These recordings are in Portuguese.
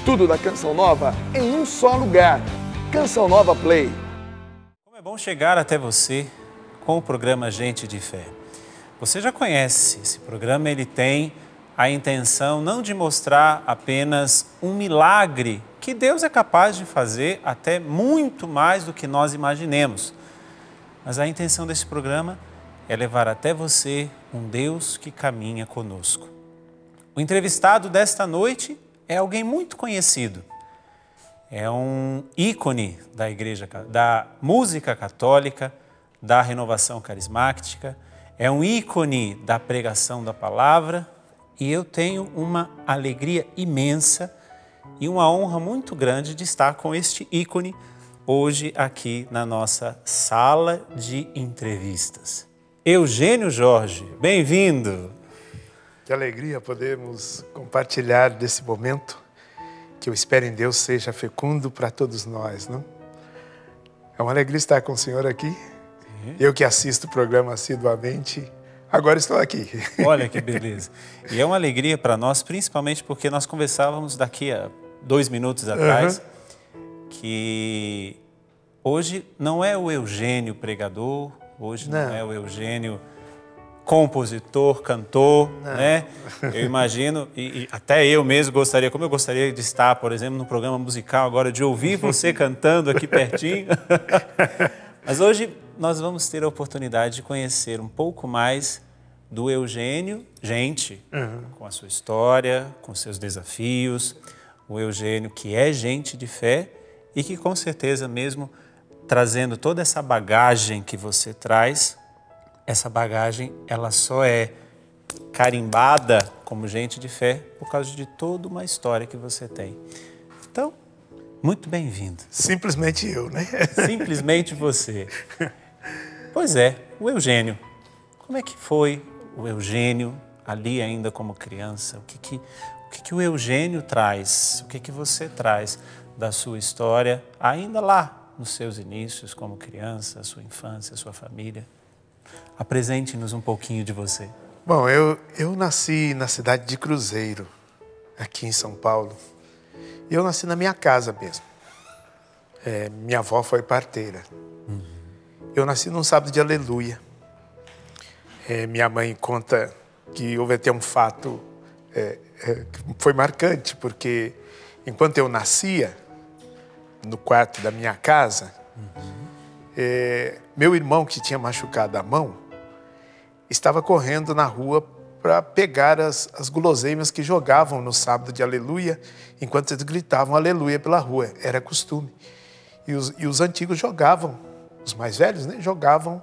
Tudo da Canção Nova em um só lugar. Canção Nova Play. Como é bom chegar até você com o programa Gente de Fé. Você já conhece esse programa, ele tem a intenção não de mostrar apenas um milagre que Deus é capaz de fazer até muito mais do que nós imaginemos. Mas a intenção desse programa é levar até você um Deus que caminha conosco. O entrevistado desta noite é alguém muito conhecido. É um ícone da igreja, da música católica, da renovação carismática, é um ícone da pregação da palavra e eu tenho uma alegria imensa e uma honra muito grande de estar com este ícone hoje aqui na nossa sala de entrevistas. Eugênio Jorge, bem-vindo! Que alegria podermos compartilhar desse momento que eu espero em Deus seja fecundo para todos nós, não? É uma alegria estar com o senhor aqui. Sim. Eu que assisto o programa assiduamente, agora estou aqui. Olha que beleza. E é uma alegria para nós, principalmente porque nós conversávamos daqui a 2 minutos atrás, que hoje não é o Eugênio pregador, hoje não é o Eugênio compositor, cantor, né? Eu imagino, e até eu mesmo gostaria, como eu gostaria de estar, por exemplo, no programa musical agora, de ouvir você cantando aqui pertinho. Mas hoje nós vamos ter a oportunidade de conhecer um pouco mais do Eugênio, gente, com a sua história, com seus desafios, o Eugênio que é gente de fé e que com certeza mesmo trazendo toda essa bagagem que você traz, essa bagagem, ela só é carimbada como gente de fé por causa de toda uma história que você tem. Então, muito bem-vindo. Simplesmente eu, né? Simplesmente você. Pois é, o Eugênio. Como é que foi o Eugênio ali ainda como criança? O que o Eugênio traz? O que você traz da sua história ainda lá nos seus inícios como criança, a sua infância, a sua família? Apresente-nos um pouquinho de você. Bom, eu nasci na cidade de Cruzeiro, aqui em São Paulo. E eu nasci na minha casa mesmo. Minha avó foi parteira. Eu nasci num sábado de aleluia. Minha mãe conta que houve até um fato que foi marcante, porque enquanto eu nascia, no quarto da minha casa, meu irmão, que tinha machucado a mão, estava correndo na rua para pegar as guloseimas que jogavam no sábado de aleluia, enquanto eles gritavam aleluia pela rua. Era costume. E os antigos jogavam, os mais velhos, né, jogavam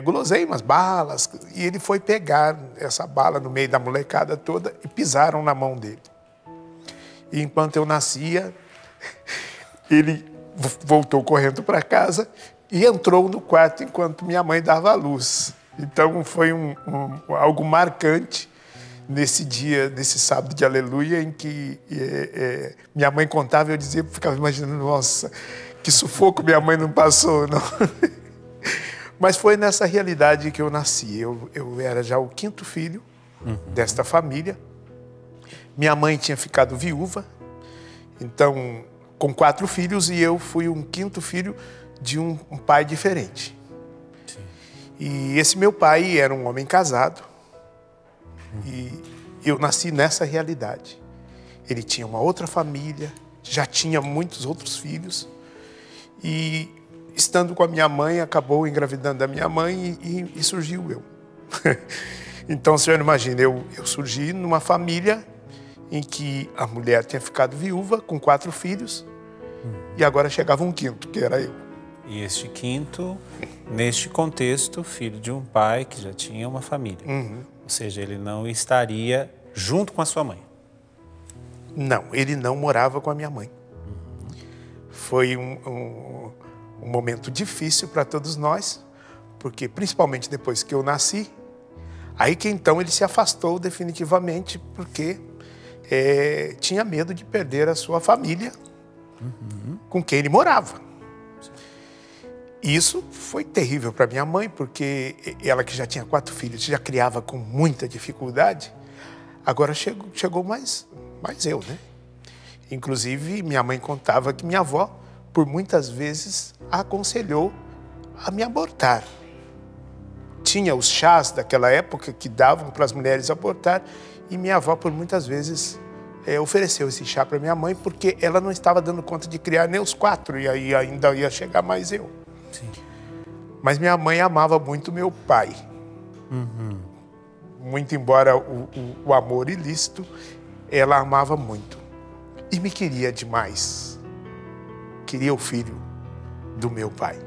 guloseimas, balas, e ele foi pegar essa bala no meio da molecada toda e pisaram na mão dele. E enquanto eu nascia, ele voltou correndo para casa e entrou no quarto enquanto minha mãe dava a luz. Então foi algo marcante nesse dia, nesse sábado de aleluia, em que minha mãe contava e eu dizia, ficava imaginando, nossa, que sufoco minha mãe não passou, não. Mas foi nessa realidade que eu nasci. Eu era já o 5º filho desta família. Minha mãe tinha ficado viúva, então, com 4 filhos, e eu fui um 5º filho de um pai diferente. Sim. E esse meu pai era um homem casado, e eu nasci nessa realidade. Ele tinha uma outra família, já tinha muitos outros filhos, e estando com a minha mãe, acabou engravidando da minha mãe e surgiu eu. Então, o senhor imagina, eu surgi numa família em que a mulher tinha ficado viúva, com 4 filhos, e agora chegava um 5º, que era eu. E este 5º, neste contexto, filho de um pai que já tinha uma família. Ou seja, ele não estaria junto com a sua mãe. Não, ele não morava com a minha mãe. Foi um momento difícil para todos nós, porque principalmente depois que eu nasci, aí que então ele se afastou definitivamente, porque tinha medo de perder a sua família com quem ele morava. Isso foi terrível para minha mãe, porque ela que já tinha 4 filhos, já criava com muita dificuldade, agora chegou mais eu, né? Inclusive, minha mãe contava que minha avó, por muitas vezes, a aconselhou a me abortar. Tinha os chás daquela época que davam para as mulheres abortar, e minha avó, por muitas vezes, ofereceu esse chá para minha mãe, porque ela não estava dando conta de criar nem os 4, e aí ainda ia chegar mais eu. Sim. Mas minha mãe amava muito meu pai. Muito embora o amor ilícito, ela amava muito. E me queria demais. Queria o filho do meu pai.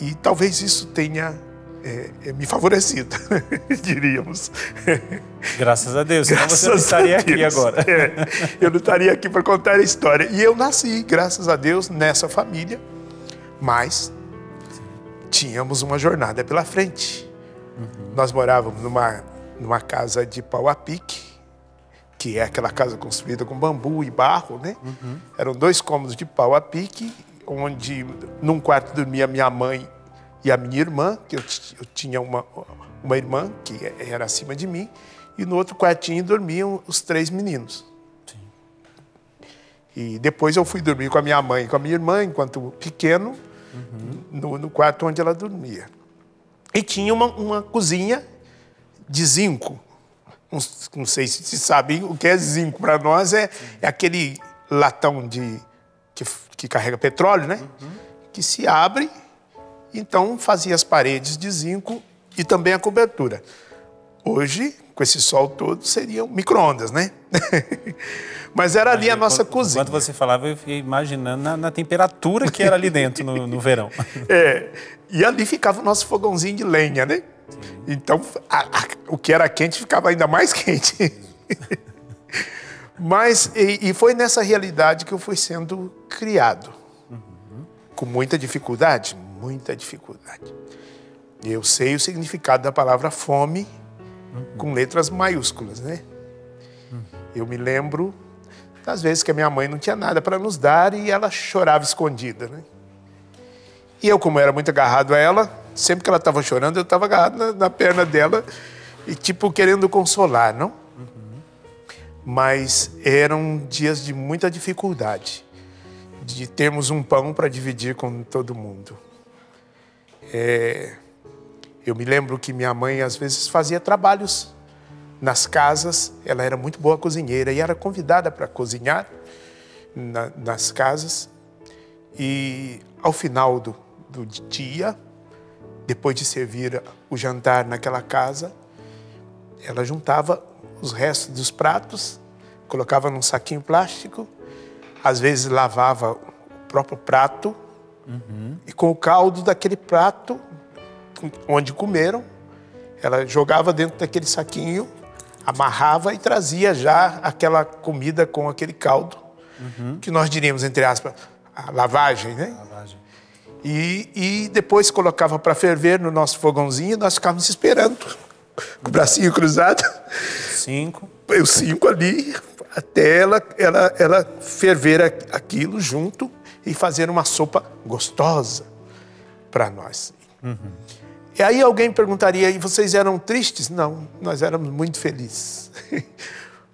E talvez isso tenha me favorecido, diríamos. Graças a Deus, senão você não estaria aqui agora. Eu não estaria aqui para contar a história. E eu nasci, graças a Deus, nessa família, mas tínhamos uma jornada pela frente. Nós morávamos numa casa de pau a pique, que é aquela casa construída com bambu e barro, né? Eram 2 cômodos de pau a pique, onde num quarto dormia minha mãe e a minha irmã, que eu tinha uma irmã que era acima de mim, e no outro quartinho dormiam os 3 meninos. Sim. E depois eu fui dormir com a minha mãe e com a minha irmã, enquanto pequeno, no quarto onde ela dormia. E tinha uma cozinha de zinco. Não sei se vocês sabem o que é zinco. Para nós é aquele latão que carrega petróleo, né? Que se abre, então fazia as paredes de zinco e também a cobertura. Hoje, com esse sol todo, seriam micro-ondas, né? Mas era ali a nossa cozinha. Enquanto você falava, eu fiquei imaginando na temperatura que era ali dentro no verão. E ali ficava o nosso fogãozinho de lenha, né? Sim. Então, o que era quente ficava ainda mais quente. Mas, e foi nessa realidade que eu fui sendo criado. Com muita dificuldade, muita dificuldade. Eu sei o significado da palavra fome com letras maiúsculas, né? Eu me lembro das vezes que a minha mãe não tinha nada para nos dar e ela chorava escondida, né? E eu, como era muito agarrado a ela, sempre que ela estava chorando, eu estava agarrado na perna dela e, tipo, querendo consolar, não? Mas eram dias de muita dificuldade, de termos um pão para dividir com todo mundo. Eu me lembro que minha mãe, às vezes, fazia trabalhos nas casas. Ela era muito boa cozinheira e era convidada para cozinhar nas casas. E, ao final do dia, depois de servir o jantar naquela casa, ela juntava os restos dos pratos, colocava num saquinho plástico, às vezes lavava o próprio prato, e com o caldo daquele prato, onde comeram, ela jogava dentro daquele saquinho, amarrava e trazia já aquela comida com aquele caldo, que nós diríamos, entre aspas, a lavagem, né? Lavagem. E depois colocava para ferver no nosso fogãozinho, nós ficávamos esperando, com o bracinho cruzado. 5. Os 5 ali, até ela ferver aquilo junto e fazer uma sopa gostosa para nós. E aí alguém perguntaria, e vocês eram tristes? Não, nós éramos muito felizes.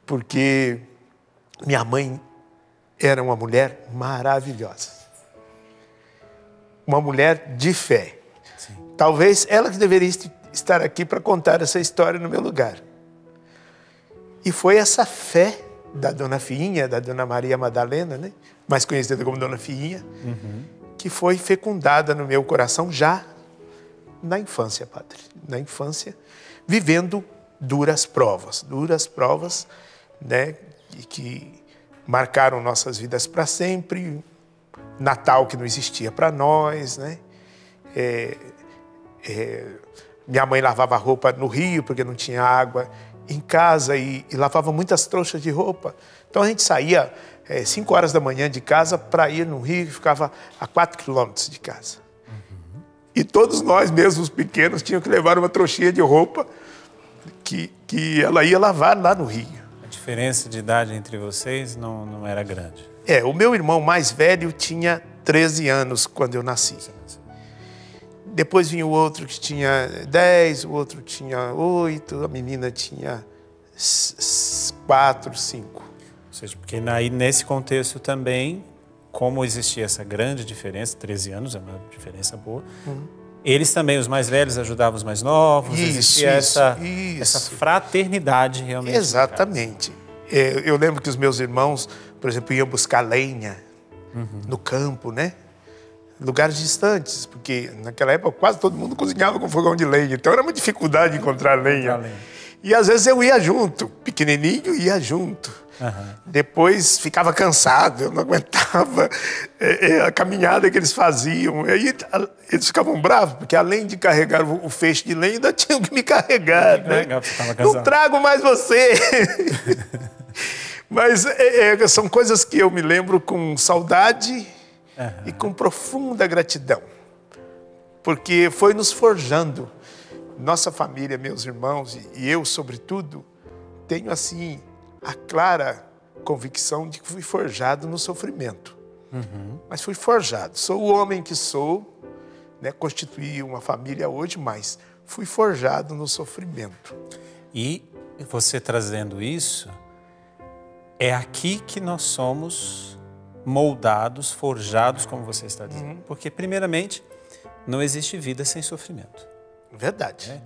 Porque minha mãe era uma mulher maravilhosa. Uma mulher de fé. Sim. Talvez ela que deveria estar aqui para contar essa história no meu lugar. E foi essa fé da Dona Fiinha, da Dona Maria Madalena, né? Mais conhecida como Dona Fiinha, que foi fecundada no meu coração já na infância, padre. Na infância, vivendo duras provas, né? Que marcaram nossas vidas para sempre. Natal que não existia para nós, né? Minha mãe lavava roupa no rio porque não tinha água em casa e lavava muitas trouxas de roupa. Então a gente saía 5 horas da manhã de casa para ir no rio, que ficava a 4 quilômetros de casa. E todos nós, mesmo os pequenos, tinham que levar uma trouxinha de roupa que ela ia lavar lá no rio. A diferença de idade entre vocês não era grande. O meu irmão mais velho tinha 13 anos quando eu nasci. Depois vinha o outro que tinha 10, o outro tinha 8, a menina tinha 4, 5. Ou seja, porque aí nesse contexto também, como existia essa grande diferença, 13 anos é uma diferença boa, eles também, os mais velhos, ajudavam os mais novos, existia essa fraternidade realmente. Exatamente. Eu lembro que os meus irmãos, por exemplo, iam buscar lenha no campo, né? Lugares distantes, porque naquela época quase todo mundo cozinhava com fogão de lenha, então era uma dificuldade de encontrar lenha. E às vezes eu ia junto, pequenininho ia junto. Depois ficava cansado, eu não aguentava a caminhada que eles faziam. E aí eles ficavam bravos, porque além de carregar o feixe de lenha, ainda tinham que me carregar. Né? Não trago mais você! Mas são coisas que eu me lembro com saudade e com profunda gratidão. Porque foi nos forjando. Nossa família, meus irmãos e eu, sobretudo, tenho assim a clara convicção de que fui forjado no sofrimento. Mas fui forjado. Sou o homem que sou, né? Constituí uma família hoje, mas fui forjado no sofrimento. E você trazendo isso, é aqui que nós somos moldados, forjados, como você está dizendo. Porque, primeiramente, não existe vida sem sofrimento. Verdade.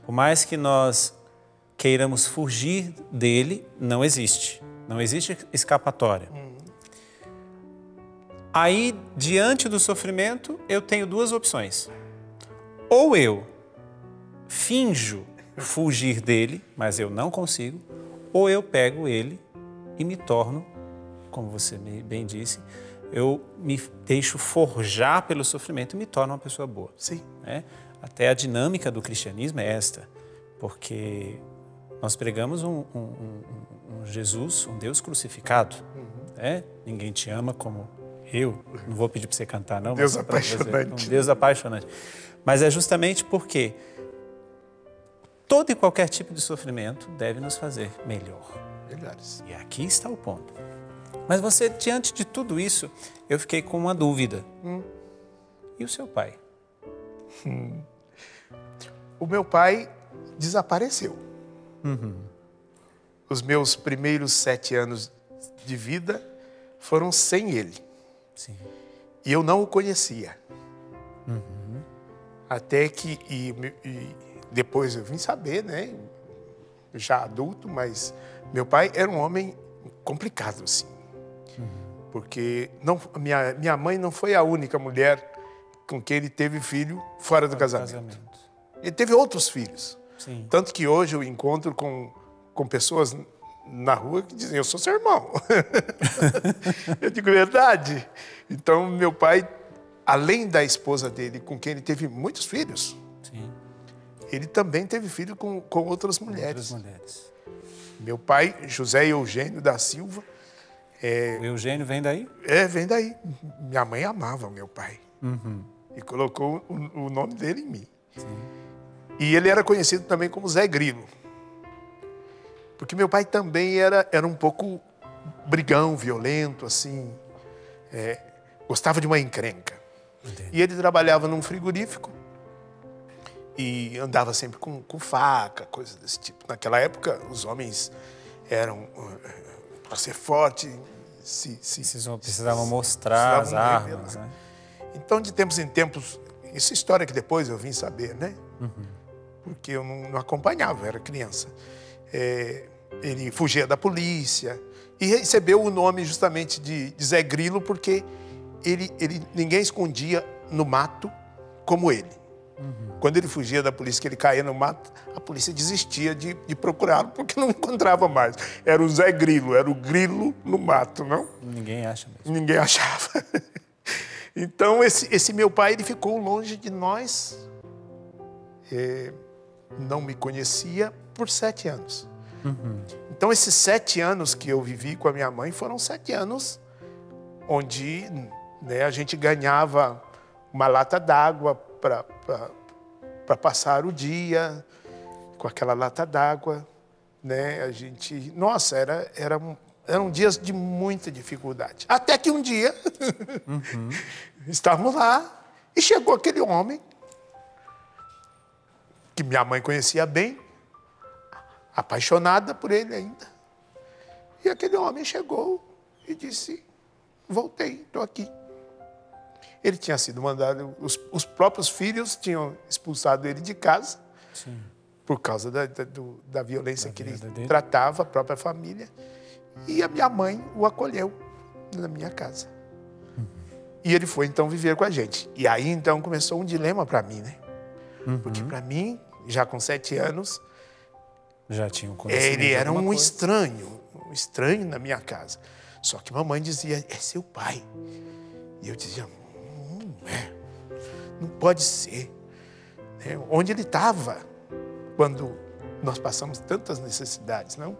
Por mais que nós queiramos fugir dele, não existe. Não existe escapatória. Aí, diante do sofrimento, eu tenho duas opções. Ou eu finjo fugir dele, mas eu não consigo, ou eu pego ele e me torno, como você bem disse, eu me deixo forjar pelo sofrimento e me torno uma pessoa boa. Sim. Até a dinâmica do cristianismo é esta, porque nós pregamos um Jesus, um Deus crucificado. Ninguém te ama como eu. Não vou pedir para você cantar, não. Deus apaixonante. Um Deus apaixonante. Mas é justamente porque todo e qualquer tipo de sofrimento deve nos fazer melhores. E aqui está o ponto. Mas você, diante de tudo isso, eu fiquei com uma dúvida. E o seu pai? O meu pai desapareceu. Os meus primeiros 7 anos de vida foram sem ele. Sim. E eu não o conhecia. Até que, depois eu vim saber, né? Já adulto, mas meu pai era um homem complicado, assim. Porque minha mãe não foi a única mulher com quem ele teve filho fora do casamento. Ele teve outros filhos. Sim. Tanto que hoje eu encontro com pessoas na rua que dizem, eu sou seu irmão. Eu digo, verdade. Então, meu pai, além da esposa dele, com quem ele teve muitos filhos, Sim. ele também teve filho com outras mulheres. Outras mulheres. Meu pai, José Eugênio da Silva. O Eugênio vem daí? Vem daí. Minha mãe amava meu pai. E colocou o nome dele em mim. Sim. E ele era conhecido também como Zé Grilo. Porque meu pai também era um pouco brigão, violento, assim. Gostava de uma encrenca. Entendi. E ele trabalhava num frigorífico e andava sempre com faca, coisas desse tipo. Naquela época, os homens eram, para ser forte, precisavam mostrar as armas, né? Então, de tempos em tempos, essa história que depois eu vim saber, né? Porque eu não acompanhava, eu era criança. Ele fugia da polícia e recebeu o nome justamente de Zé Grilo porque ninguém escondia no mato como ele. Quando ele fugia da polícia, que ele caía no mato, a polícia desistia de procurá-lo porque não encontrava mais. Era o Zé Grilo, era o grilo no mato, não? Ninguém acha mesmo. Ninguém achava. Então, esse meu pai, ele ficou longe de nós, não me conhecia por 7 anos. Então, esses 7 anos que eu vivi com a minha mãe foram 7 anos onde, né, a gente ganhava uma lata d'água para passar o dia com aquela lata d'água, né? A gente, nossa, eram dias de muita dificuldade. Até que um dia estávamos lá e chegou aquele homem que minha mãe conhecia bem, apaixonada por ele ainda. E aquele homem chegou e disse, voltei, estou aqui. Ele tinha sido mandado, os próprios filhos tinham expulsado ele de casa. Sim. Por causa da violência que ele dele. tratava, a própria família. E a minha mãe o acolheu na minha casa. E ele foi, então, viver com a gente. E aí, então, começou um dilema para mim, né? Porque, para mim, já com 7 anos, já tinha um conhecimento. ele era um coisa. estranho na minha casa. Só que mamãe dizia, é seu pai. E eu dizia, não pode ser. Né? Onde ele estava quando nós passamos tantas necessidades, não?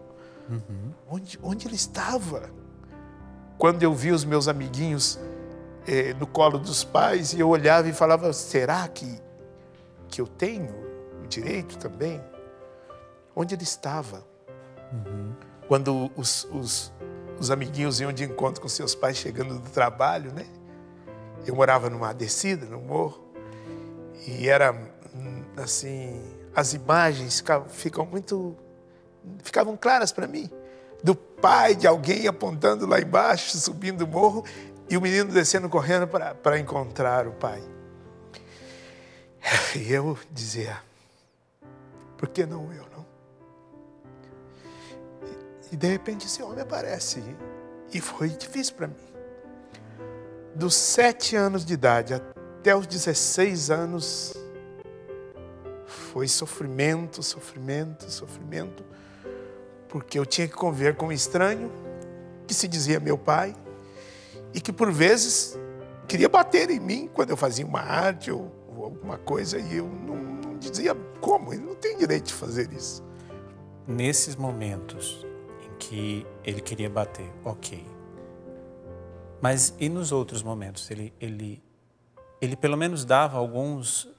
Onde ele estava? Quando eu vi os meus amiguinhos no colo dos pais e eu olhava e falava, será que eu tenho o direito também? Onde ele estava? Quando os amiguinhos iam de encontro com seus pais chegando do trabalho, né? Eu morava numa descida, no morro, e era assim, as imagens ficavam claras para mim, do pai de alguém apontando lá embaixo, subindo o morro, e o menino descendo correndo para encontrar o pai. E eu dizia, por que não eu, não? E de repente esse homem aparece, e foi difícil para mim. Dos 7 anos de idade até os 16 anos, foi sofrimento, porque eu tinha que conviver com um estranho que se dizia meu pai e que, por vezes, queria bater em mim quando eu fazia uma arte ou alguma coisa e eu não dizia como, ele não tem direito de fazer isso. Nesses momentos em que ele queria bater, ok. Mas e nos outros momentos? Ele pelo menos dava alguns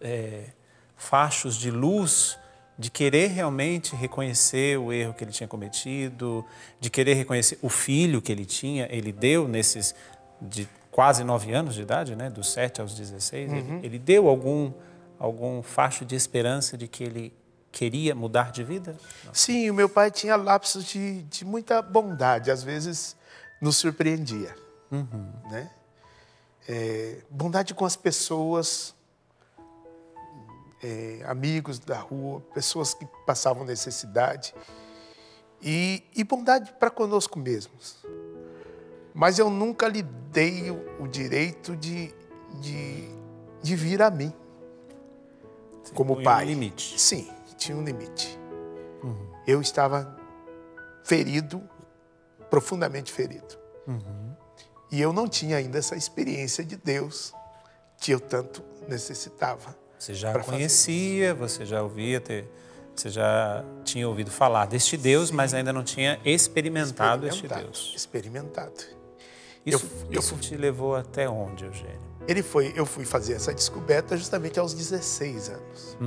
fachos de luz de querer realmente reconhecer o erro que ele tinha cometido, de querer reconhecer o filho que ele tinha. Ele deu nesses de quase 9 anos de idade, né? Dos 7 aos 16, ele deu algum facho de esperança de que ele queria mudar de vida? Não. Sim, o meu pai tinha lapsos de muita bondade, às vezes nos surpreendia. Né? Bondade com as pessoas, amigos da rua, pessoas que passavam necessidade e bondade para conosco mesmos. Mas eu nunca lhe dei o direito de vir a mim como pai. Um limite. Sim, tinha um limite. Eu estava ferido, profundamente ferido. E eu não tinha ainda essa experiência de Deus que eu tanto necessitava. Você já conhecia, você já você já tinha ouvido falar deste Deus, mas ainda não tinha experimentado este Deus. Experimentado. Isso te levou até onde, Eugênio? Eu fui fazer essa descoberta justamente aos 16 anos.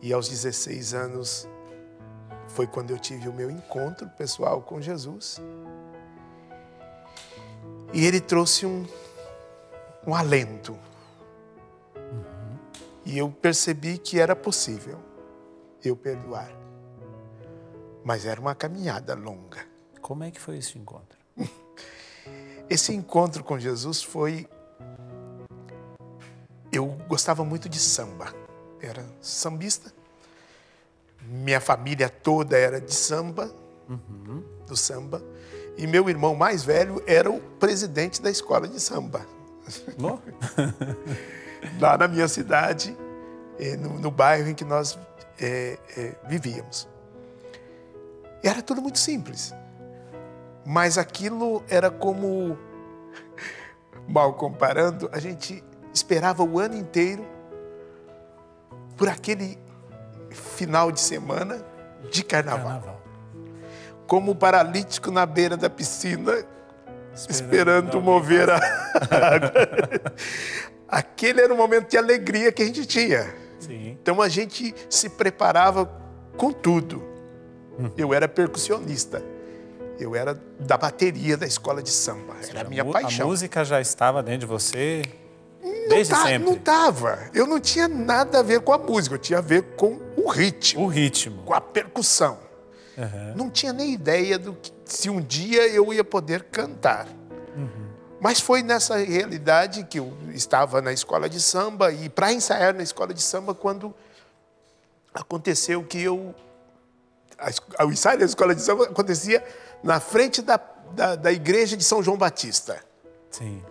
E aos 16 anos foi quando eu tive o meu encontro pessoal com Jesus. E ele trouxe um alento. E eu percebi que era possível eu perdoar. Mas era uma caminhada longa. Como é que foi esse encontro? Esse encontro com Jesus foi... Eu gostava muito de samba. Era sambista. Minha família toda era de samba, do samba. E meu irmão mais velho era o presidente da escola de samba. Lá na minha cidade, no bairro em que nós vivíamos. E era tudo muito simples. Mas aquilo era como, mal comparando, a gente esperava o ano inteiro por aquele final de semana de carnaval. Como paralítico na beira da piscina, esperando mover a água. Aquele era um momento de alegria que a gente tinha. Sim. Então a gente se preparava com tudo. Eu era percussionista. Eu era da bateria da escola de samba. Era a minha paixão. A música já estava dentro de você desde sempre? Não estava. Eu não tinha nada a ver com a música. Eu tinha a ver com o ritmo. O ritmo. Com a percussão. Não tinha nem ideia se um dia eu ia poder cantar. Mas foi nessa realidade que eu estava na escola de samba e para ensaiar na escola de samba quando aconteceu que o ensaio da escola de samba acontecia na frente da igreja de São João Batista. Sim.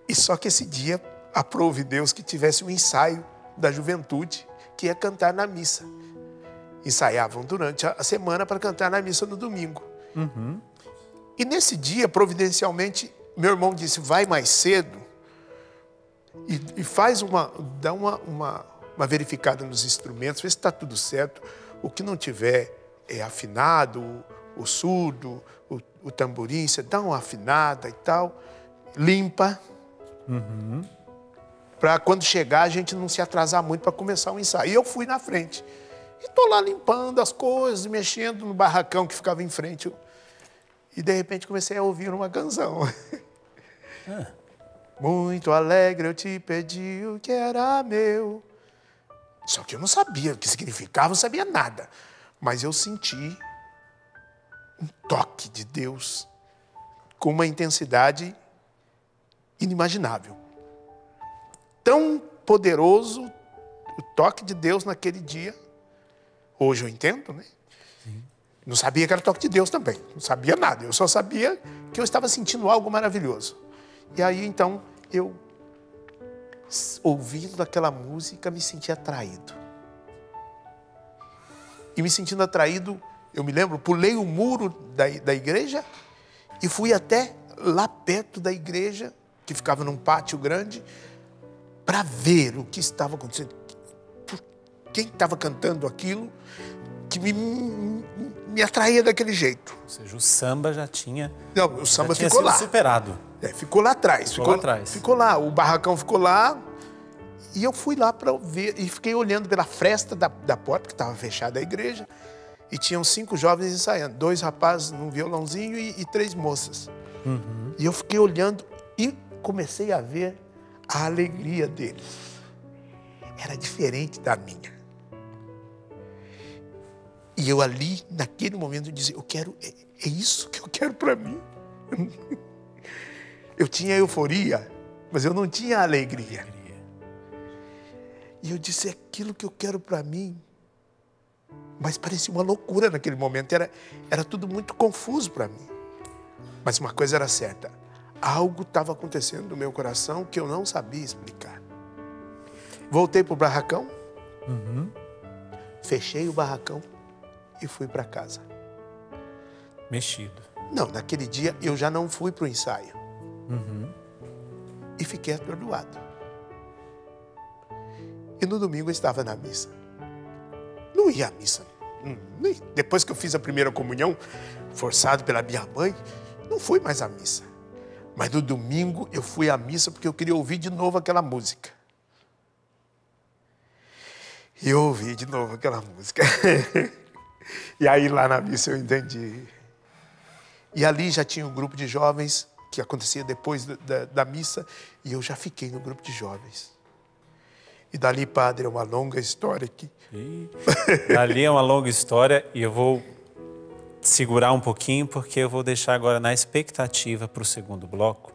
E só que esse dia aprove Deus que tivesse um ensaio da juventude que ia cantar na missa. Ensaiavam durante a semana para cantar na missa no domingo. E nesse dia, providencialmente, meu irmão disse, vai mais cedo e dá uma verificada nos instrumentos, vê se está tudo certo. O que não tiver afinado, o surdo, o tamborim, você dá uma afinada e tal, limpa. Para quando chegar a gente não se atrasar muito para começar o ensaio. E eu fui na frente. E estou lá limpando as coisas, mexendo no barracão que ficava em frente. E de repente comecei a ouvir uma canção. Muito alegre eu te pedi o que era meu. Só que eu não sabia o que significava, não sabia nada. Mas eu senti um toque de Deus com uma intensidade inimaginável. Tão poderoso o toque de Deus naquele dia. Hoje eu entendo, né? Sim. Não sabia que era o toque de Deus também. Não sabia nada. Eu só sabia que eu estava sentindo algo maravilhoso. E aí, então, eu, ouvindo aquela música, me senti atraído. E me sentindo atraído, eu me lembro, pulei o muro da igreja e fui até lá perto da igreja, que ficava num pátio grande, para ver o que estava acontecendo. Quem estava cantando aquilo que me atraía daquele jeito. Ou seja, o samba já tinha... Não, o samba já tinha ficou sido lá. superado. Ficou lá atrás. Ficou lá atrás. Ficou lá. O barracão ficou lá. E eu fui lá para ver. E fiquei olhando pela fresta da porta, que estava fechada a igreja. E tinham 5 jovens ensaiando. 2 rapazes num violãozinho e 3 moças. E eu fiquei olhando e comecei a ver a alegria deles. Era diferente da minha. E eu ali, naquele momento, dizia, é isso que eu quero para mim. Eu tinha euforia, mas eu não tinha alegria. E eu disse, é aquilo que eu quero para mim. Mas parecia uma loucura naquele momento, era tudo muito confuso para mim. Mas uma coisa era certa, algo estava acontecendo no meu coração que eu não sabia explicar. Voltei para o barracão, fechei o barracão e fui para casa. Mexido. Não, naquele dia eu já não fui para o ensaio. E fiquei atordoado. E no domingo eu estava na missa. Não ia à missa. Depois que eu fiz a primeira comunhão, forçado pela minha mãe, não fui mais à missa. Mas no domingo eu fui à missa porque eu queria ouvir de novo aquela música. E eu ouvi de novo aquela música. E aí lá na missa eu entendi. E ali já tinha um grupo de jovens que acontecia depois da missa e eu já fiquei no grupo de jovens. E dali, padre, é uma longa história aqui. Dali é uma longa história e eu vou segurar um pouquinho porque eu vou deixar agora na expectativa para o segundo bloco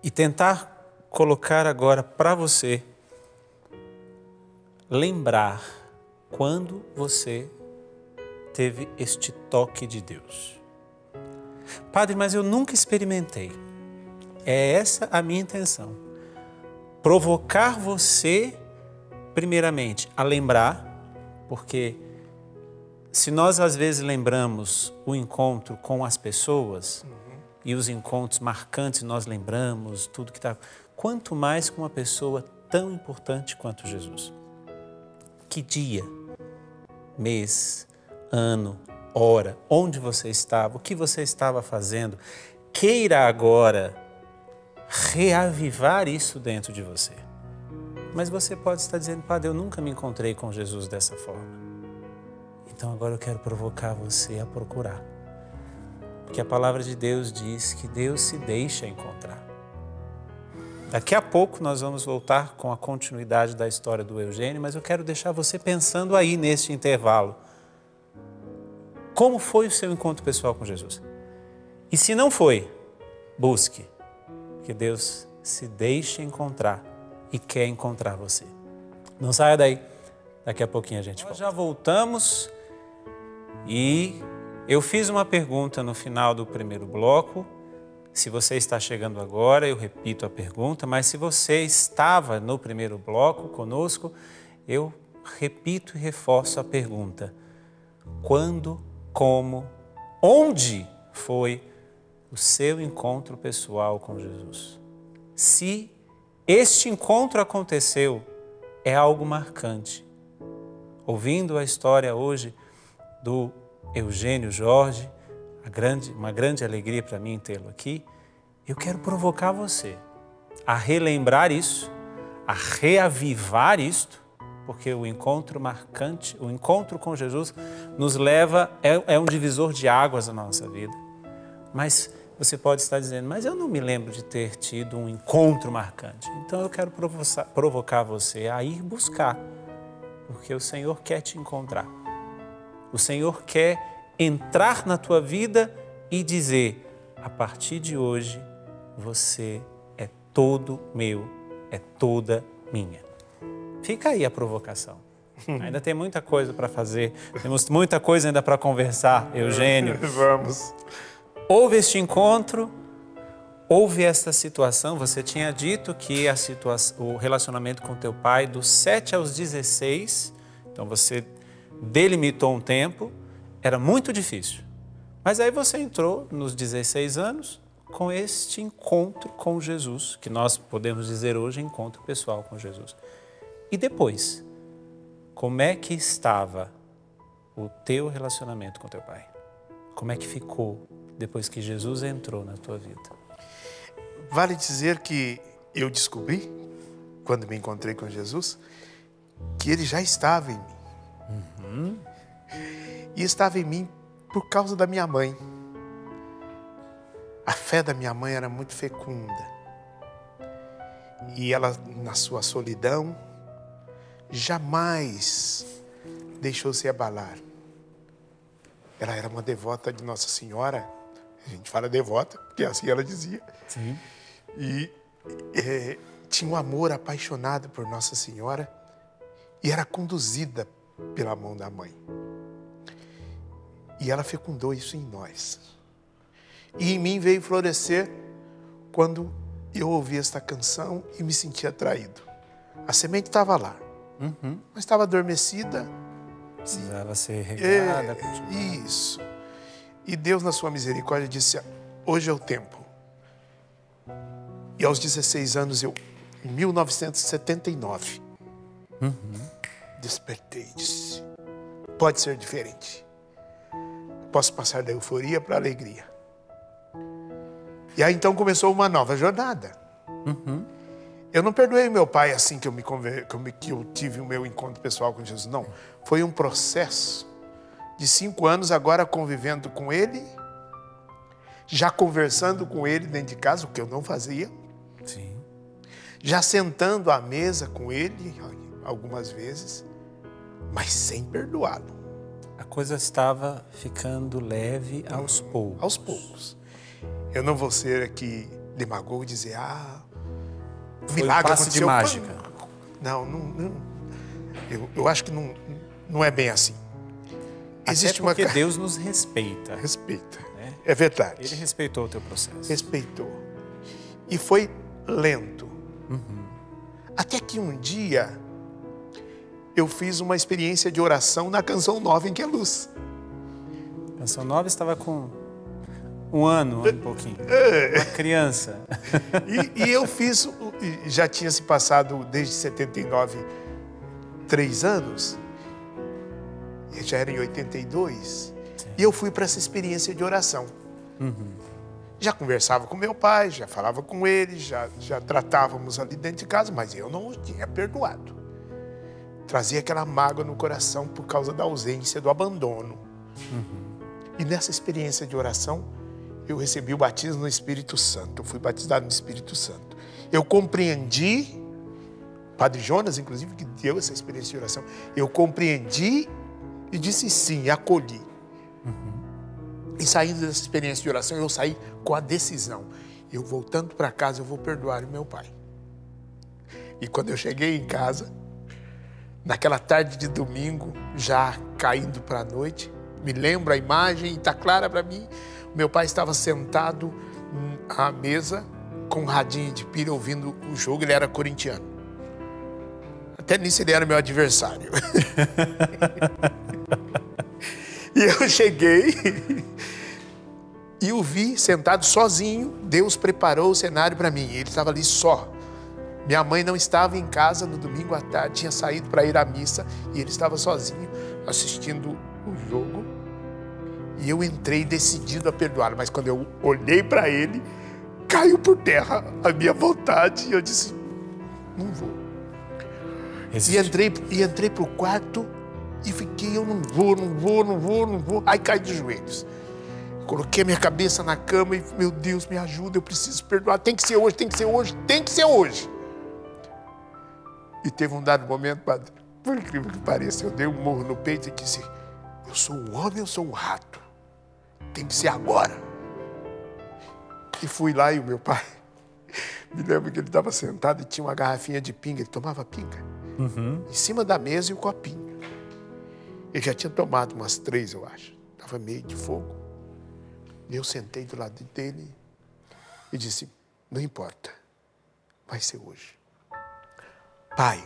e tentar colocar agora para você lembrar quando você teve este toque de Deus. Padre, mas eu nunca experimentei. É essa a minha intenção. Provocar você, primeiramente, a lembrar, porque se nós às vezes lembramos o encontro com as pessoas e os encontros marcantes nós lembramos tudo que está... Quanto mais com uma pessoa tão importante quanto Jesus. Que dia, mês, ano, hora, onde você estava, o que você estava fazendo, queira agora reavivar isso dentro de você. Mas você pode estar dizendo, padre, eu nunca me encontrei com Jesus dessa forma. Então agora eu quero provocar você a procurar. Porque a palavra de Deus diz que Deus se deixa encontrar. Daqui a pouco nós vamos voltar com a continuidade da história do Eugênio, mas eu quero deixar você pensando aí neste intervalo. Como foi o seu encontro pessoal com Jesus? E se não foi, busque, que Deus se deixe encontrar e quer encontrar você. Não saia daí, daqui a pouquinho a gente volta. Nós já voltamos e eu fiz uma pergunta no final do primeiro bloco. Se você está chegando agora, eu repito a pergunta, mas se você estava no primeiro bloco conosco, eu repito e reforço a pergunta. Quando, como, onde foi o seu encontro pessoal com Jesus? Se este encontro aconteceu, é algo marcante. Ouvindo a história hoje do Eugênio Jorge, uma grande alegria para mim tê-lo aqui, eu quero provocar você a relembrar isso, a reavivar isto, porque o encontro marcante, o encontro com Jesus nos leva, é um divisor de águas na nossa vida. Mas você pode estar dizendo, mas eu não me lembro de ter tido um encontro marcante. Então eu quero provocar você a ir buscar, porque o Senhor quer te encontrar. O Senhor quer entrar na tua vida e dizer, a partir de hoje, você é todo meu, é toda minha. Fica aí a provocação. Ainda tem muita coisa para fazer, temos muita coisa ainda para conversar, Eugênio. Vamos. Houve este encontro, houve esta situação, você tinha dito que o relacionamento com teu pai dos 7 aos 16, então você delimitou um tempo, era muito difícil. Mas aí você entrou nos 16 anos com este encontro com Jesus, que nós podemos dizer hoje encontro pessoal com Jesus. E depois, como é que estava o teu relacionamento com teu pai? Como é que ficou depois que Jesus entrou na tua vida? Vale dizer que eu descobri, quando me encontrei com Jesus, que ele já estava em mim. E estava em mim por causa da minha mãe. A fé da minha mãe era muito fecunda. E ela, na sua solidão, jamais deixou-se abalar. Ela era uma devota de Nossa Senhora. A gente fala devota, porque assim ela dizia. Sim. E tinha um amor apaixonado por Nossa Senhora e era conduzida pela mão da mãe. E ela fecundou isso em nós. E em mim veio florescer quando eu ouvi esta canção e me senti atraído. A semente estava lá, mas estava adormecida. Precisava ser regada, continuar. Isso. E Deus, na sua misericórdia, disse, hoje é o tempo. E aos 16 anos, em 1979, despertei e disse, pode ser diferente. Posso passar da euforia para a alegria. E aí então começou uma nova jornada. Eu não perdoei meu pai assim que eu tive o meu encontro pessoal com Jesus. Não, foi um processo de 5 anos agora convivendo com ele, já conversando com ele dentro de casa, o que eu não fazia. Sim. Já sentando à mesa com ele algumas vezes, mas sem perdoá-lo. A coisa estava ficando leve aos poucos. Aos poucos. Eu não vou ser aqui demagogo e dizer, foi milagre um passe de mágica. Não. Eu acho que não é bem assim. Existe porque Deus nos respeita. Respeita. É verdade. Ele respeitou o teu processo. Respeitou. E foi lento. Até que um dia eu fiz uma experiência de oração na Canção Nova em Queluz. A Canção Nova estava com um ano e pouquinho. Uma criança. E eu fiz, já tinha se passado desde 79, 3 anos. Já era em 82. Sim. E eu fui para essa experiência de oração. Já conversava com meu pai, já falava com ele, já tratávamos ali dentro de casa, mas eu não o tinha perdoado. Trazia aquela mágoa no coração por causa da ausência, do abandono. E nessa experiência de oração, eu recebi o batismo no Espírito Santo. Eu fui batizado no Espírito Santo. Eu compreendi, Padre Jonas, inclusive, que deu essa experiência de oração, eu compreendi e disse sim, acolhi. E saindo dessa experiência de oração, eu saí com a decisão. Eu voltando para casa, eu vou perdoar o meu pai. E quando eu cheguei em casa, naquela tarde de domingo, já caindo para a noite, me lembro a imagem, está clara para mim, meu pai estava sentado à mesa com um radinho de pilha ouvindo o jogo, ele era corintiano. Até nisso ele era meu adversário. E eu cheguei e o vi sentado sozinho, Deus preparou o cenário para mim, ele estava ali só. Minha mãe não estava em casa no domingo à tarde, tinha saído para ir à missa e ele estava sozinho assistindo o jogo. E eu entrei decidido a perdoar, mas quando eu olhei para ele, caiu por terra a minha vontade e eu disse, não vou. E entrei para o quarto e fiquei, eu não vou. Aí caí de joelhos. Coloquei a minha cabeça na cama e, meu Deus, me ajuda, eu preciso perdoar. Tem que ser hoje, tem que ser hoje, tem que ser hoje. E teve um dado momento, padre, por incrível que pareça, eu dei um murro no peito e disse, eu sou um homem, eu sou um rato. Tem que ser agora. E fui lá e o meu pai, me lembro que ele estava sentado e tinha uma garrafinha de pinga, ele tomava pinga, em cima da mesa e o copinho. Ele já tinha tomado umas 3, eu acho. Estava meio de fogo. E eu sentei do lado dele e disse, não importa, vai ser hoje. Pai,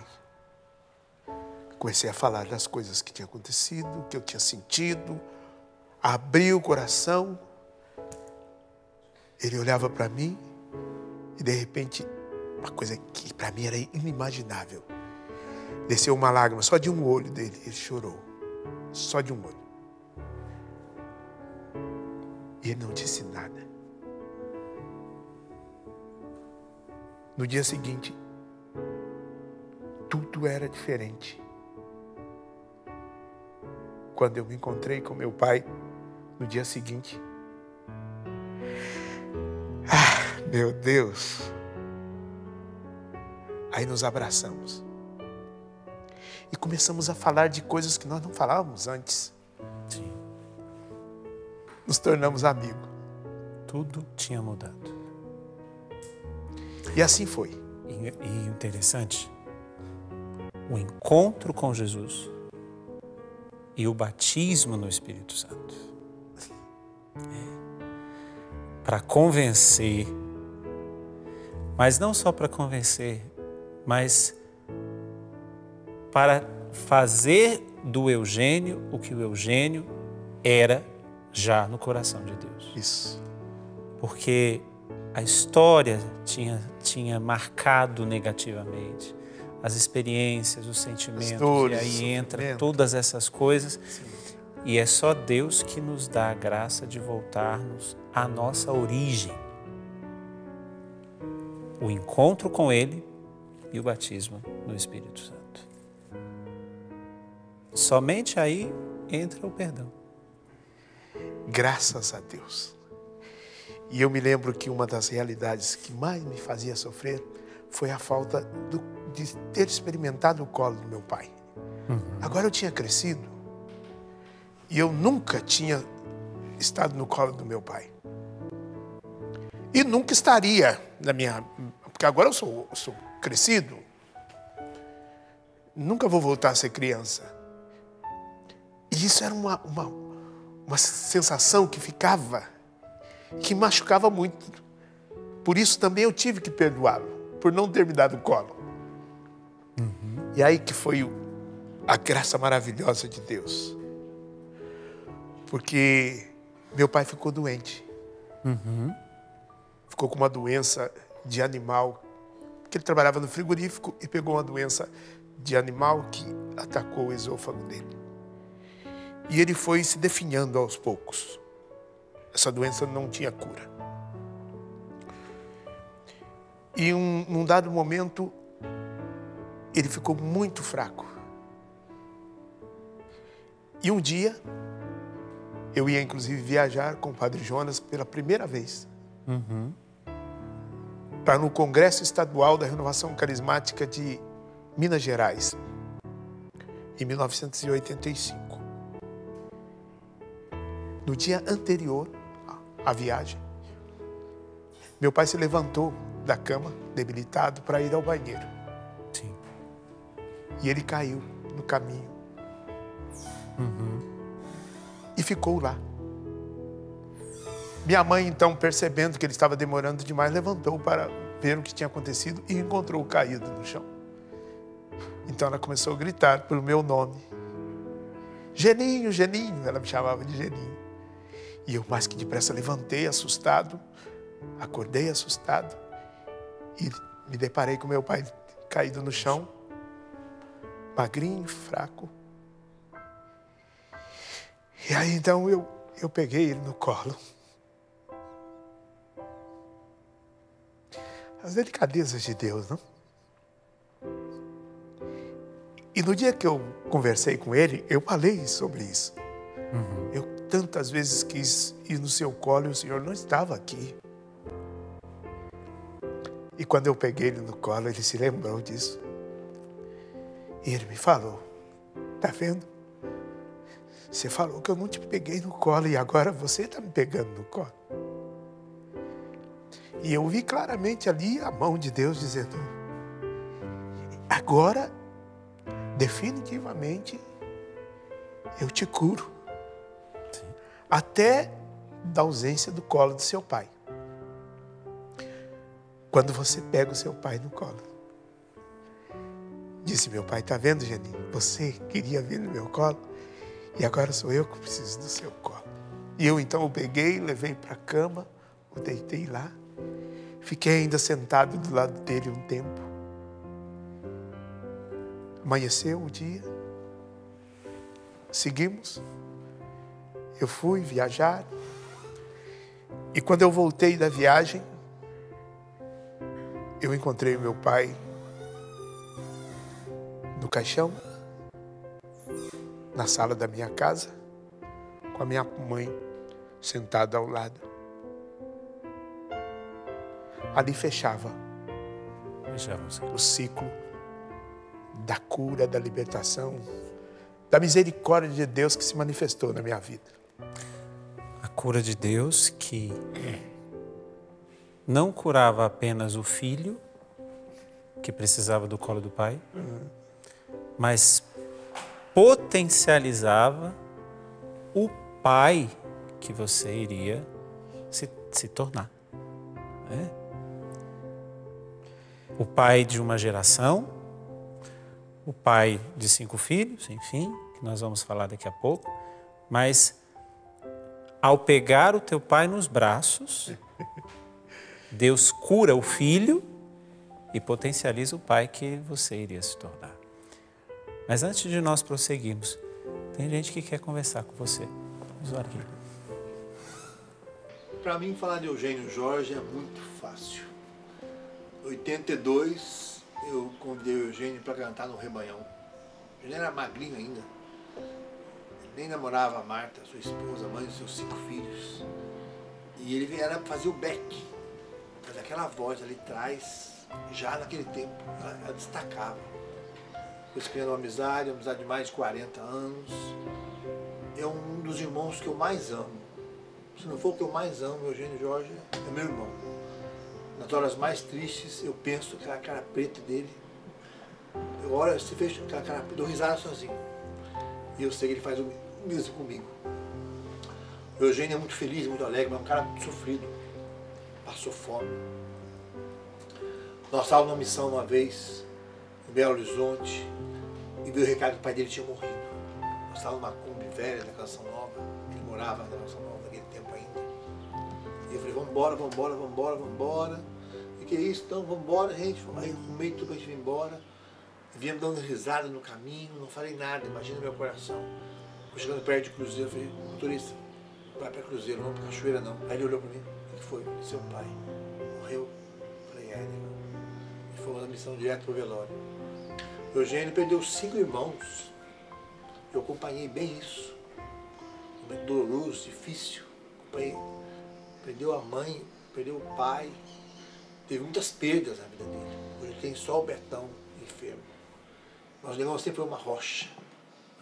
comecei a falar das coisas que tinham acontecido, que eu tinha sentido, abri o coração. Ele olhava para mim e, de repente, uma coisa que para mim era inimaginável. Desceu uma lágrima só de um olho dele, ele chorou, só de um olho. E ele não disse nada. No dia seguinte, tudo era diferente. Quando eu me encontrei com meu pai, no dia seguinte, meu Deus, aí nos abraçamos e começamos a falar de coisas que nós não falávamos antes. Sim. Nos tornamos amigos. Tudo tinha mudado. E assim foi. E interessante, o encontro com Jesus e o batismo no Espírito Santo. Para convencer, mas não só para convencer, mas para fazer do Eugênio o que o Eugênio era já no coração de Deus. Isso. Porque a história tinha marcado negativamente, as experiências, os sentimentos, dores, e aí entra sofrimento. todas essas coisas. Sim. E é só Deus que nos dá a graça de voltarmos à nossa origem. O encontro com Ele e o batismo no Espírito Santo. Somente aí entra o perdão. Graças a Deus. E eu me lembro que uma das realidades que mais me fazia sofrer foi a falta de ter experimentado o colo do meu pai. Agora eu tinha crescido e eu nunca tinha estado no colo do meu pai. E nunca estaria na minha... Porque agora eu sou crescido. Nunca vou voltar a ser criança. E isso era uma sensação que ficava, que machucava muito. Por isso também eu tive que perdoá-lo, por não ter me dado colo. E aí que foi a graça maravilhosa de Deus. Porque meu pai ficou doente. Ficou com uma doença de animal, que ele trabalhava no frigorífico e pegou uma doença de animal que atacou o esôfago dele. E ele foi se definhando aos poucos. Essa doença não tinha cura. E num dado momento, ele ficou muito fraco. E um dia, Eu ia, inclusive, viajar com o Padre Jonas pela primeira vez. Para no Congresso Estadual da Renovação Carismática de Minas Gerais, em 1985. No dia anterior à viagem, meu pai se levantou da cama, debilitado, para ir ao banheiro. Sim. E ele caiu no caminho. E ficou lá. Minha mãe, então, percebendo que ele estava demorando demais, levantou para ver o que tinha acontecido e encontrou-o caído no chão. Então ela começou a gritar pelo meu nome. Geninho, Geninho, ela me chamava de Geninho. E eu, mais que depressa, levantei, assustado, acordei assustado e me deparei com meu pai caído no chão, magrinho, fraco. E aí, então, eu peguei ele no colo. As delicadezas de Deus, não? E no dia que eu conversei com ele, eu falei sobre isso. Eu tantas vezes quis ir no seu colo e o Senhor não estava aqui. E quando eu peguei ele no colo, ele se lembrou disso. E ele me falou, tá vendo? Você falou que eu não te peguei no colo e agora você está me pegando no colo. E eu vi claramente ali a mão de Deus dizendo, agora, definitivamente, eu te curo. Sim. Até da ausência do colo do seu pai. Quando você pega o seu pai no colo. Disse meu pai, tá vendo, Geninho? Você queria vir no meu colo e agora sou eu que preciso do seu colo. E eu então o peguei, levei para a cama, o deitei lá. Fiquei ainda sentado do lado dele um tempo. Amanheceu o dia. Seguimos. Eu fui viajar. E quando eu voltei da viagem, eu encontrei o meu pai no caixão, na sala da minha casa, com a minha mãe sentada ao lado. Ali fechava o ciclo da cura, da libertação, da misericórdia de Deus que se manifestou na minha vida. A cura de Deus que não curava apenas o filho, que precisava do colo do pai, mas potencializava o pai que você iria se tornar. Né? O pai de uma geração, o pai de 5 filhos, enfim, que nós vamos falar daqui a pouco, mas ao pegar o teu pai nos braços, Deus cura o filho e potencializa o pai que você iria se tornar. Mas antes de nós prosseguirmos, tem gente que quer conversar com você. Vamos lá aqui. Para mim, falar de Eugênio Jorge é muito fácil. Em 82, eu convidei o Eugênio para cantar no Rebanhão. Ele era magrinho ainda. Ele nem namorava a Marta, sua esposa, mãe dos seus 5 filhos. E ele era fazer o back. Mas aquela voz ali atrás, já naquele tempo, ela destacava. Depois criando uma amizade de mais de 40 anos. É um dos irmãos que eu mais amo. Se não for o que eu mais amo, o Eugênio Jorge é meu irmão. Nas horas mais tristes, eu penso aquela cara preta dele. Eu olho, se fecha aquela cara preta, dou risada sozinho. E eu sei que ele faz o mesmo comigo. O Eugênio é muito feliz, muito alegre, mas é um cara muito sofrido. Passou fome. Nós estávamos numa missão uma vez, em Belo Horizonte, e veio o recado que o pai dele tinha morrido. Nós estávamos numa Kombi velha da Canção Nova, ele morava na Canção Nova naquele tempo ainda. E eu falei, vambora, vambora, vambora, vambora. E que é isso? Então, vambora, gente. Aí eu arrumei tudo pra gente vir embora. E viemos dando risada no caminho, não falei nada, imagina meu coração. Fui chegando perto de Cruzeiro, eu falei, motorista, vai pra Cruzeiro, não pra Cachoeira não. Aí ele olhou pra mim, o que foi? Seu pai morreu? Eu falei, negão. E fomos na missão direto pro velório. O Eugênio perdeu 5 irmãos. Eu acompanhei bem isso. um momento doloroso, difícil. Perdeu a mãe, perdeu o pai, teve muitas perdas na vida dele. Hoje tem só o Betão enfermo. Mas o Negão sempre foi uma rocha,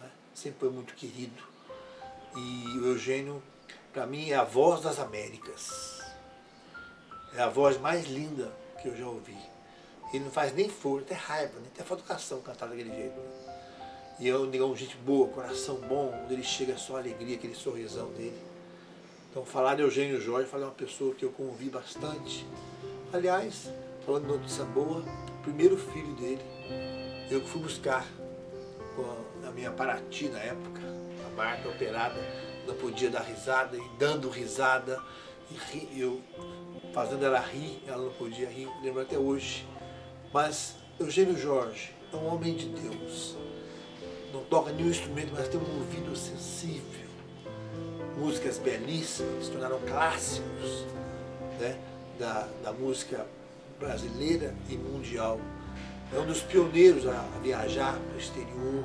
né? Sempre foi muito querido. E o Eugênio, para mim, é a voz das Américas. É a voz mais linda que eu já ouvi. Ele não faz nem força, até raiva, nem até falta educação cantar daquele jeito. Né? E é um Negão, gente boa, coração bom, onde ele chega só a alegria, aquele sorrisão dele. Então, falar de Eugênio Jorge, falar de uma pessoa que eu convivi bastante. Aliás, falando de notícia boa, o primeiro filho dele, eu que fui buscar na minha Paraty na época, a Marta operada, não podia dar risada, e dando risada, e eu fazendo ela rir, ela não podia rir, lembro até hoje. Mas Eugênio Jorge é um homem de Deus, não toca nenhum instrumento, mas tem um ouvido sensível. Músicas belíssimas, que se tornaram clássicos, né, da música brasileira e mundial. É um dos pioneiros a viajar para o exterior,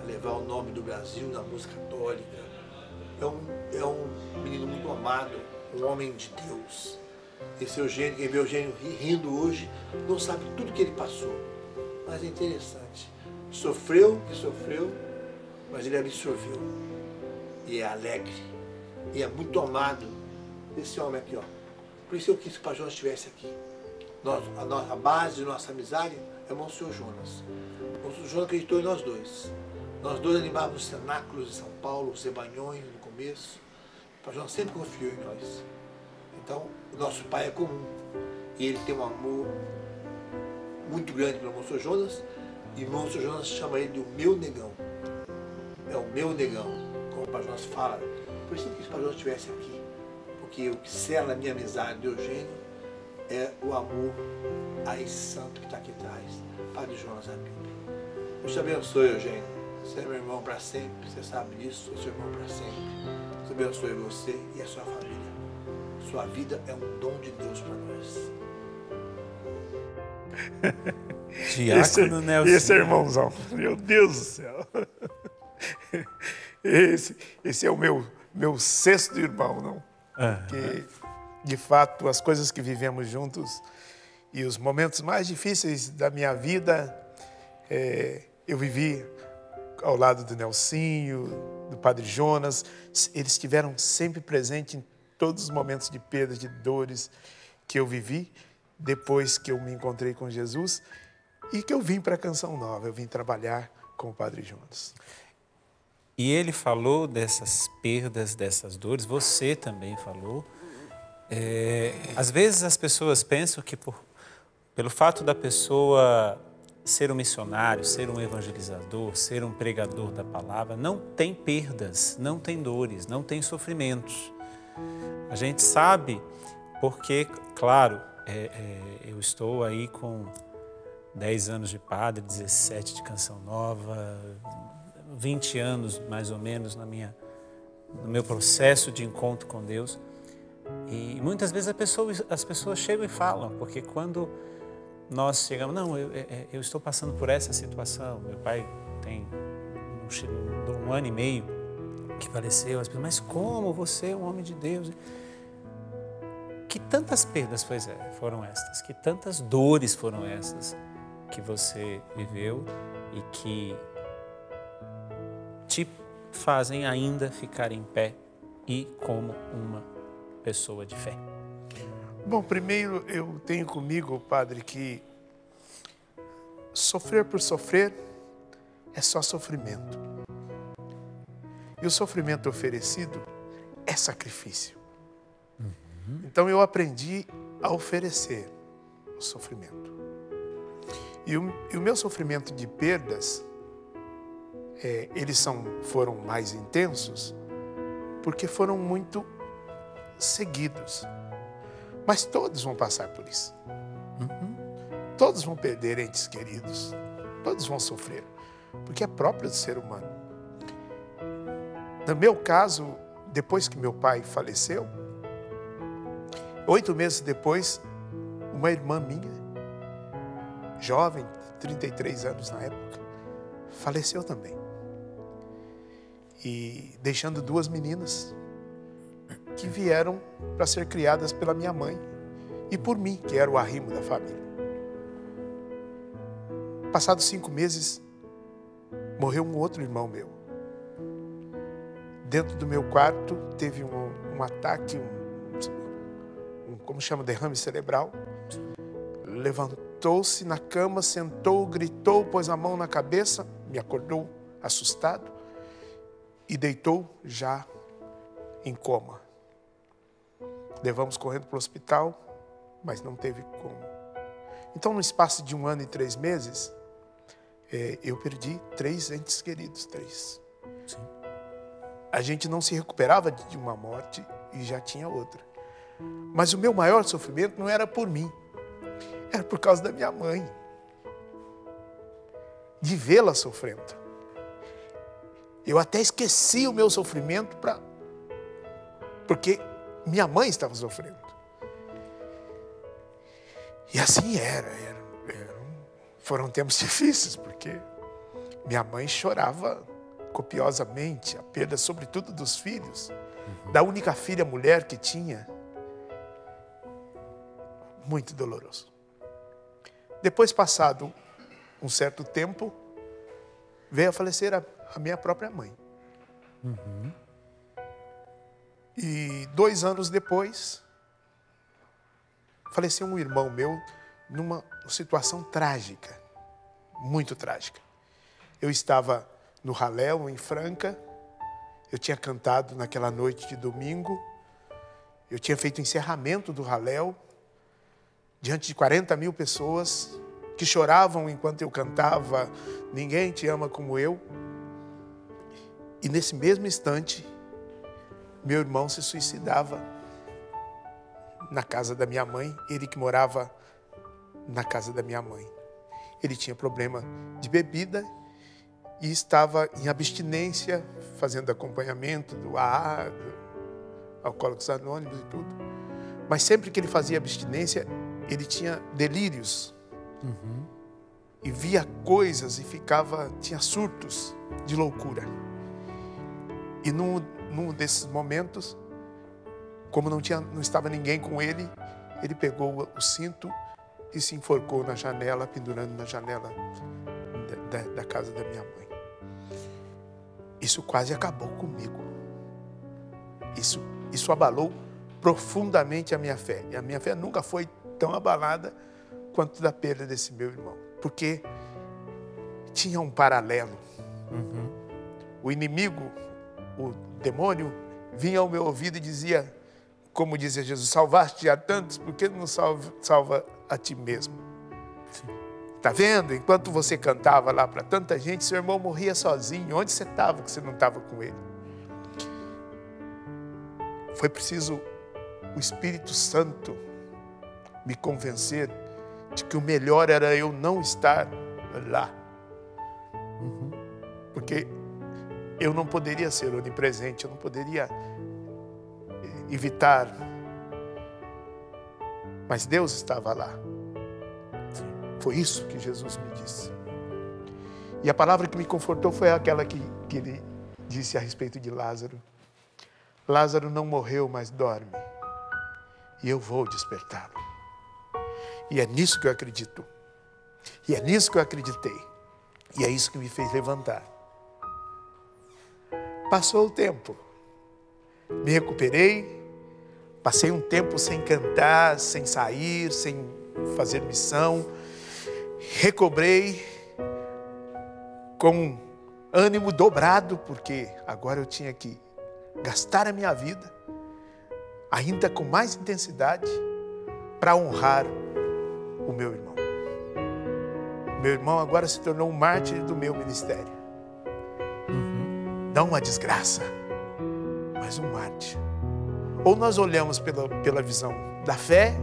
a levar o nome do Brasil na música católica. É um menino muito amado, um homem de Deus. Esse Eugênio, quem vê Eugênio rindo hoje, não sabe tudo que ele passou. Mas é interessante. Sofreu, mas ele absorveu. E é alegre, e é muito amado esse homem aqui, ó. Por isso eu quis que o Pai Jonas estivesse aqui. A base de nossa amizade é o Monsenhor Jonas. O Monsenhor Jonas acreditou em nós dois. Nós dois animávamos os cenáculos de São Paulo, os Ebanhões no começo. O Pai Jonas sempre confiou em nós. Então, o nosso pai é comum. E ele tem um amor muito grande pelo Monsenhor Jonas. E o Monsenhor Jonas chama ele de o meu negão. É o meu negão. Como o Pai Jonas fala, por isso que o Pai Jonas estivesse aqui, porque o que sela a minha amizade de Eugênio é o amor a esse santo que está aqui atrás, Padre Jonas da Bíblia. Deus te abençoe, Eugênio. Você é meu irmão para sempre, você sabe disso, sou seu irmão para sempre. Deus abençoe você e a sua família. Sua vida é um dom de Deus para nós. Diácono Nelson. Esse irmãozão, meu Deus do céu. Esse é o meu sexto irmão, não? Porque, de fato, as coisas que vivemos juntos e os momentos mais difíceis da minha vida, eu vivi ao lado do Nelsinho, do Padre Jonas. Eles estiveram sempre presentes em todos os momentos de perda, de dores que eu vivi, depois que eu me encontrei com Jesus e que eu vim para a Canção Nova, eu vim trabalhar com o Padre Jonas. E ele falou dessas perdas, dessas dores, você também falou. Às vezes as pessoas pensam que pelo fato da pessoa ser um missionário, ser um evangelizador, ser um pregador da palavra, não tem perdas, não tem dores, não tem sofrimentos. A gente sabe porque, claro, eu estou aí com 10 anos de padre, 17 de Canção Nova, 20 anos mais ou menos no meu processo de encontro com Deus. E muitas vezes as pessoas chegam e falam, porque quando nós chegamos, não, eu estou passando por essa situação, meu pai tem um ano e meio que faleceu, as pessoas, mas como você é um homem de Deus? Que tantas perdas foram estas, que tantas dores foram essas que você viveu e que te fazem ainda ficar em pé e como uma pessoa de fé? Bom, primeiro eu tenho comigo, Padre, que sofrer por sofrer é só sofrimento. E o sofrimento oferecido é sacrifício. Então eu aprendi a oferecer o sofrimento. E o meu sofrimento de perdas, eles foram mais intensos porque foram muito seguidos. Mas todos vão passar por isso. Todos vão perder entes queridos. Todos vão sofrer. Porque é próprio do ser humano. No meu caso, depois que meu pai faleceu, 8 meses depois, uma irmã minha, jovem, 33 anos na época, faleceu também. e deixando 2 meninas que vieram para ser criadas pela minha mãe e por mim, que era o arrimo da família. Passados 5 meses, morreu um outro irmão meu. Dentro do meu quarto, teve um ataque, como chama, derrame cerebral. Levantou-se na cama, sentou, gritou, pôs a mão na cabeça, me acordou assustado e deitou já em coma. Levamos correndo para o hospital, mas não teve como. Então, no espaço de 1 ano e 3 meses, eu perdi 3 entes queridos, 3. Sim. A gente não se recuperava de uma morte e já tinha outra. Mas o meu maior sofrimento não era por mim, era por causa da minha mãe. De vê-la sofrendo. Eu até esqueci o meu sofrimento porque minha mãe estava sofrendo. E assim foram tempos difíceis, porque minha mãe chorava copiosamente a perda, sobretudo dos filhos, da única filha mulher que tinha. Muito doloroso. Depois, passado um certo tempo, veio a falecer a minha própria mãe. E 2 anos depois, faleceu um irmão meu numa situação trágica, muito trágica. Eu estava no Raléu, em Franca, eu tinha cantado naquela noite de domingo, eu tinha feito o encerramento do Raléu, diante de 40 mil pessoas que choravam enquanto eu cantava Ninguém Te Ama Como Eu. E nesse mesmo instante, meu irmão se suicidava na casa da minha mãe, ele que morava na casa da minha mãe. Ele tinha problema de bebida e estava em abstinência, fazendo acompanhamento do AA, do Alcoólicos Anônimos e tudo. Mas sempre que ele fazia abstinência, ele tinha delírios. E via coisas e tinha surtos de loucura. E num desses momentos, como não estava ninguém com ele, ele pegou o cinto e se enforcou na janela, pendurando na janela da casa da minha mãe. Isso quase acabou comigo. Isso abalou profundamente a minha fé. E a minha fé nunca foi tão abalada quanto da perda desse meu irmão. Porque tinha um paralelo. O inimigo, o demônio, vinha ao meu ouvido e dizia, como dizia Jesus, salvaste a tantos, por que não salva a ti mesmo? Está vendo? Enquanto você cantava lá para tanta gente, seu irmão morria sozinho. Onde você estava que você não estava com ele? Foi preciso o Espírito Santo me convencer de que o melhor era eu não estar lá. Porque eu não poderia ser onipresente, eu não poderia evitar. Mas Deus estava lá. Foi isso que Jesus me disse. E a palavra que me confortou foi aquela que ele disse a respeito de Lázaro. Lázaro não morreu, mas dorme. E eu vou despertá-lo. E é nisso que eu acredito. E é nisso que eu acreditei. E é isso que me fez levantar. Passou o tempo. Me recuperei. Passei um tempo sem cantar, sem sair, sem fazer missão. Recobrei com ânimo dobrado, porque agora eu tinha que gastar a minha vida, ainda com mais intensidade, para honrar o meu irmão. Meu irmão agora se tornou um mártir do meu ministério. Não uma desgraça, mas um mártir. Ou nós olhamos pela visão da fé,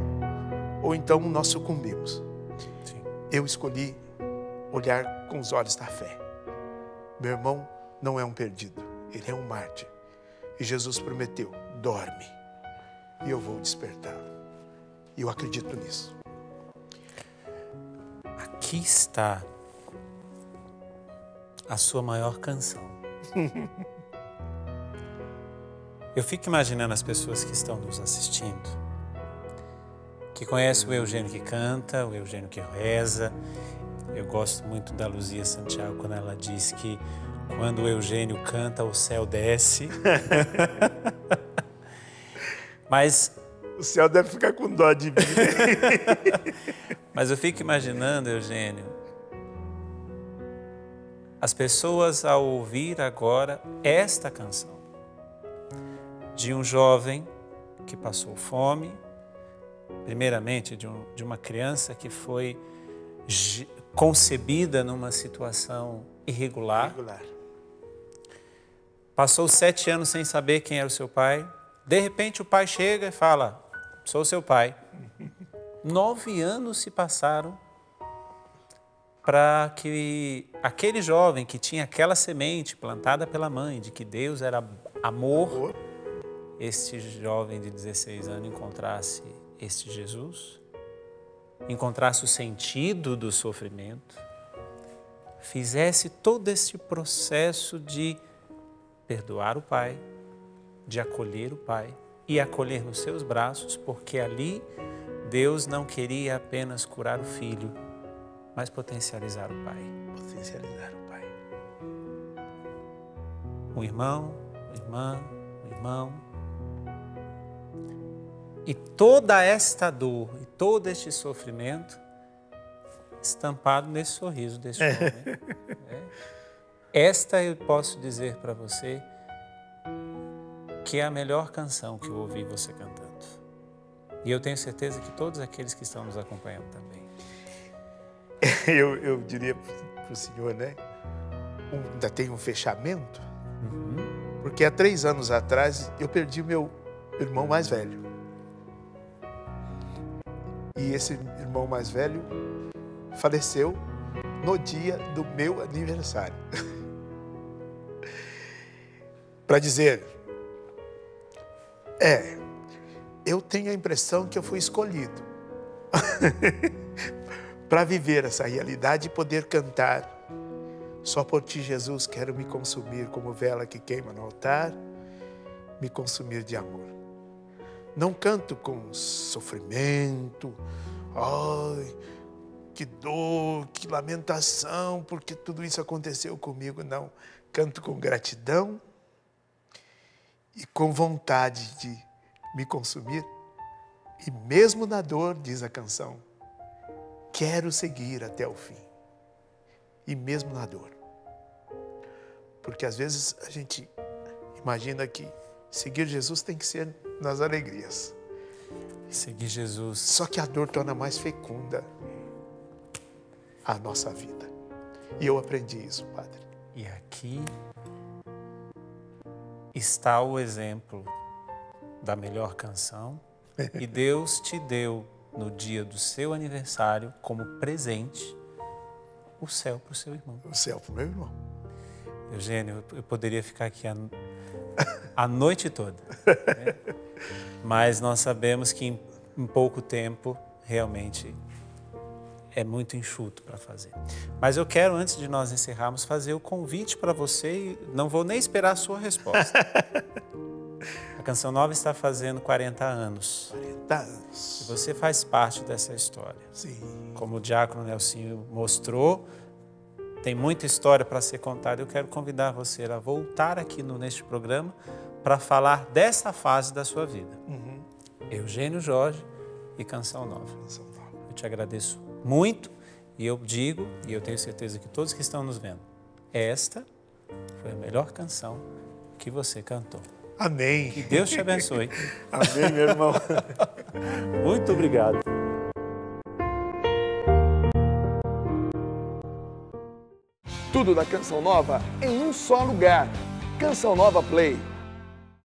ou então nós sucumbimos. Eu escolhi olhar com os olhos da fé. Meu irmão não é um perdido, ele é um mártir. E Jesus prometeu, dorme, e eu vou despertá-lo. E eu acredito nisso. Aqui está a sua maior canção. Eu fico imaginando as pessoas que estão nos assistindo, que conhecem o Eugênio que canta, o Eugênio que reza. Eu gosto muito da Luzia Santiago quando ela diz que quando o Eugênio canta, o céu desce. Mas o céu deve ficar com dó de mim. Mas eu fico imaginando, Eugênio, as pessoas ao ouvir agora esta canção de um jovem que passou fome, primeiramente de uma criança que foi concebida numa situação irregular, passou 7 anos sem saber quem era o seu pai, de repente o pai chega e fala, sou seu pai. 9 anos se passaram para que aquele jovem que tinha aquela semente plantada pela mãe, de que Deus era amor, este jovem de 16 anos encontrasse este Jesus, encontrasse o sentido do sofrimento, fizesse todo esse processo de perdoar o pai, de acolher o pai e acolher nos seus braços, porque ali Deus não queria apenas curar o filho, mas potencializar o pai. Potencializar o pai. Um irmão, uma irmã, um irmão. E toda esta dor e todo este sofrimento estampado nesse sorriso desse homem. Esta eu posso dizer para você que é a melhor canção que eu ouvi você cantando. E eu tenho certeza que todos aqueles que estão nos acompanhando também. Eu diria para o senhor, né? Ainda tem um fechamento, porque há 3 anos atrás eu perdi o meu irmão mais velho. E esse irmão mais velho faleceu no dia do meu aniversário. Para dizer, eu tenho a impressão que eu fui escolhido para viver essa realidade e poder cantar. Só por ti, Jesus, quero me consumir como vela que queima no altar, me consumir de amor. Não canto com sofrimento, ai, que dor, que lamentação, porque tudo isso aconteceu comigo. Não, canto com gratidão e com vontade de me consumir. E mesmo na dor, diz a canção, quero seguir até o fim. E mesmo na dor. Porque às vezes a gente imagina que seguir Jesus tem que ser nas alegrias. Seguir Jesus. Só que a dor torna mais fecunda a nossa vida. E eu aprendi isso, Padre. E aqui está o exemplo da melhor canção. E Deus te deu, no dia do seu aniversário, como presente, o céu para o seu irmão. O céu para o meu irmão. Eugênio, eu poderia ficar aqui a noite toda. Né? Mas nós sabemos que em pouco tempo, realmente, é muito enxuto para fazer. Mas eu quero, antes de nós encerrarmos, fazer o convite para você e não vou nem esperar a sua resposta. A Canção Nova está fazendo 40 anos. 40 anos. E você faz parte dessa história. Sim. Como o diácono Nelsinho mostrou, tem muita história para ser contada. Eu quero convidar você a voltar aqui neste programa para falar dessa fase da sua vida. Eugênio Jorge e Canção Nova. Eu te agradeço muito e eu digo, e eu tenho certeza que todos que estão nos vendo, esta foi a melhor canção que você cantou. Amém. Que Deus te abençoe. Amém, meu irmão. Muito obrigado. Tudo da Canção Nova em um só lugar. Canção Nova Play.